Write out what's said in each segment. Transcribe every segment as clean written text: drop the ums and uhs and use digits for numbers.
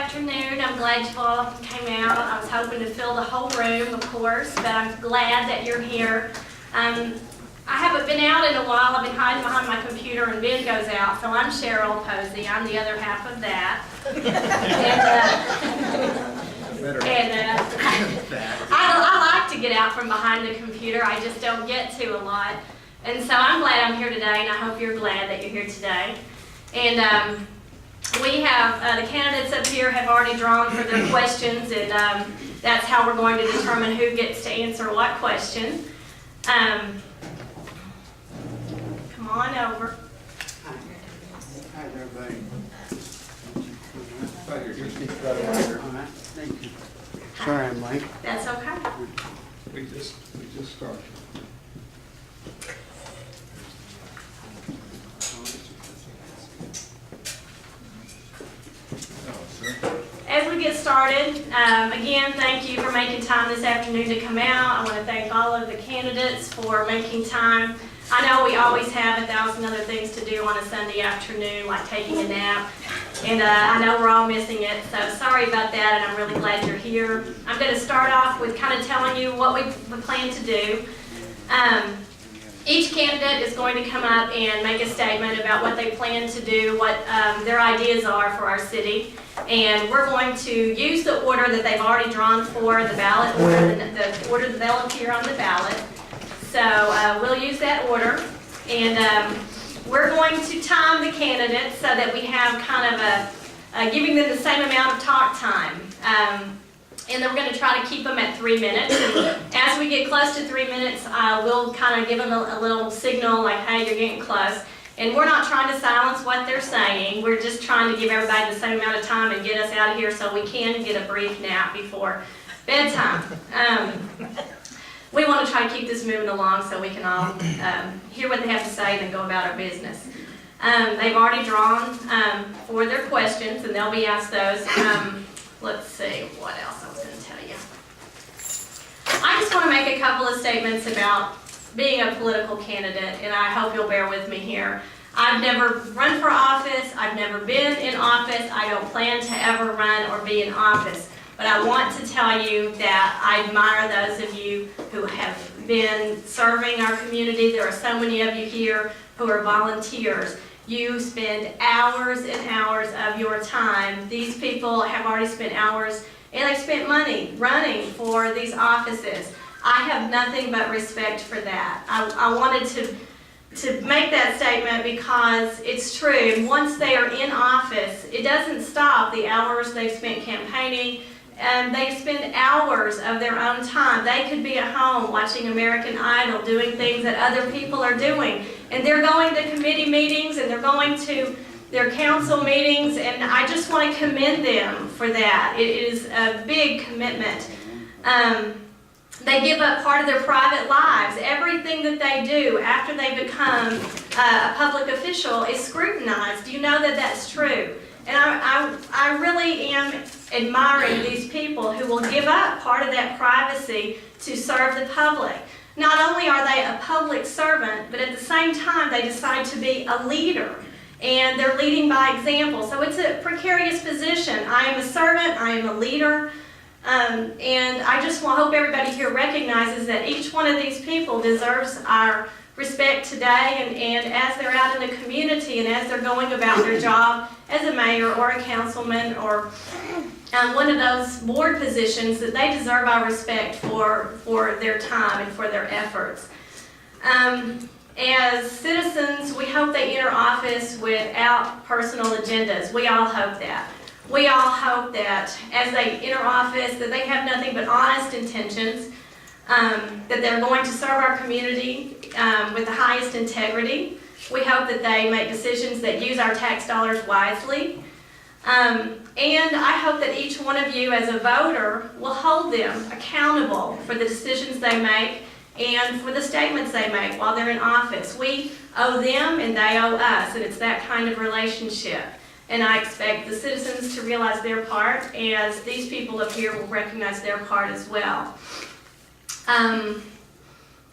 afternoon. I'm glad you all came out. I was hoping to fill the whole room, of course, but I'm glad that you're here. I haven't been out in a while. I've been hiding behind my computer and Ben goes out, so I'm Cheryl Posey. I'm the other half of that. I like to get out from behind the computer. I just don't get to a lot. And so I'm glad I'm here today, and I hope you're glad that you're here today. And we have, the candidates up here have already drawn for their questions, and that's how we're going to determine who gets to answer what question. Come on over. Hi, everybody. All right, thank you. Sorry I'm late. That's okay. We just started. As we get started, again, thank you for making time this afternoon to come out. I want to thank all of the candidates for making time. I know we always have 1,000 other things to do on a Sunday afternoon, like taking a nap, and I know we're all missing it, so sorry about that, and I'm really glad you're here. I'm going to start off with kind of telling you what we plan to do. Each candidate is going to come up and make a statement about what they plan to do, what their ideas are for our city. And we're going to use the order that they've already drawn for the ballot order, the order that they'll appear on the ballot. So we'll use that order. And we're going to time the candidates so that we have kind of giving them the same amount of talk time. And then we're going to try to keep them at 3 minutes. And as we get close to 3 minutes, we'll kind of give them a little signal like, hey, you're getting close. And we're not trying to silence what they're saying. We're just trying to give everybody the same amount of time and get us out of here so we can get a brief nap before bedtime. We want to try to keep this moving along so we can all hear what they have to say and then go about our business. They've already drawn for their questions, and they'll be asked those. Let's see what else I was going to tell you. I just want to make a couple of statements about being a political candidate, and I hope you'll bear with me here. I've never run for office. I've never been in office. I don't plan to ever run or be in office. But I want to tell you that I admire those of you who have been serving our community. There are so many of you here who are volunteers. You spend hours and hours of your time. These people have already spent hours, and they've spent money running for these offices. I have nothing but respect for that. I wanted to make that statement because it's true. Once they are in office, it doesn't stop the hours they've spent campaigning. They spend hours of their own time. They could be at home watching American Idol, doing things that other people are doing. And they're going to committee meetings and they're going to their council meetings, and I just want to commend them for that. It is a big commitment. They give up part of their private lives. Everything that they do after they become a public official is scrutinized. Do you know that that's true? And I really am admiring these people who will give up part of that privacy to serve the public. Not only are they a public servant, but at the same time they decide to be a leader. And they're leading by example. So it's a precarious position. I am a servant, I am a leader. And I just hope everybody here recognizes that each one of these people deserves our respect today, and as they're out in the community and as they're going about their job as a mayor or a councilman or one of those board positions, that they deserve our respect for their time and for their efforts. As citizens, we hope they enter office without personal agendas. We all hope that. We all hope that as they enter office that they have nothing but honest intentions, that they're going to serve our community with the highest integrity. We hope that they make decisions that use our tax dollars wisely. And I hope that each one of you as a voter will hold them accountable for the decisions they make and for the statements they make while they're in office. We owe them and they owe us, and it's that kind of relationship. And I expect the citizens to realize their part, as these people up here will recognize their part as well.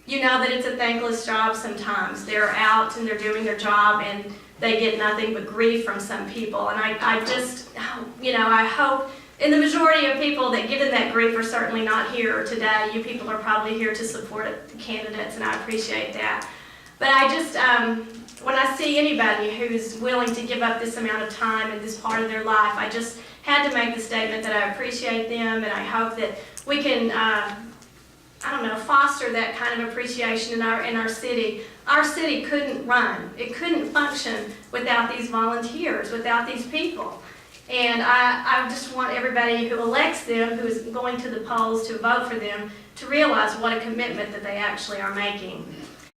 You know that it's a thankless job sometimes. They're out and they're doing their job, and they get nothing but grief from some people. And I just, I hope, and the majority of people that give them that grief are certainly not here today. You people are probably here to support the candidates, and I appreciate that. But I just, when I see anybody who's willing to give up this amount of time and this part of their life, I just had to make the statement that I appreciate them, and I hope that we can, foster that kind of appreciation in our city. Our city couldn't run. It couldn't function without these volunteers, without these people. And I just want everybody who elects them, who is going to the polls to vote for them, to realize what a commitment that they actually are making.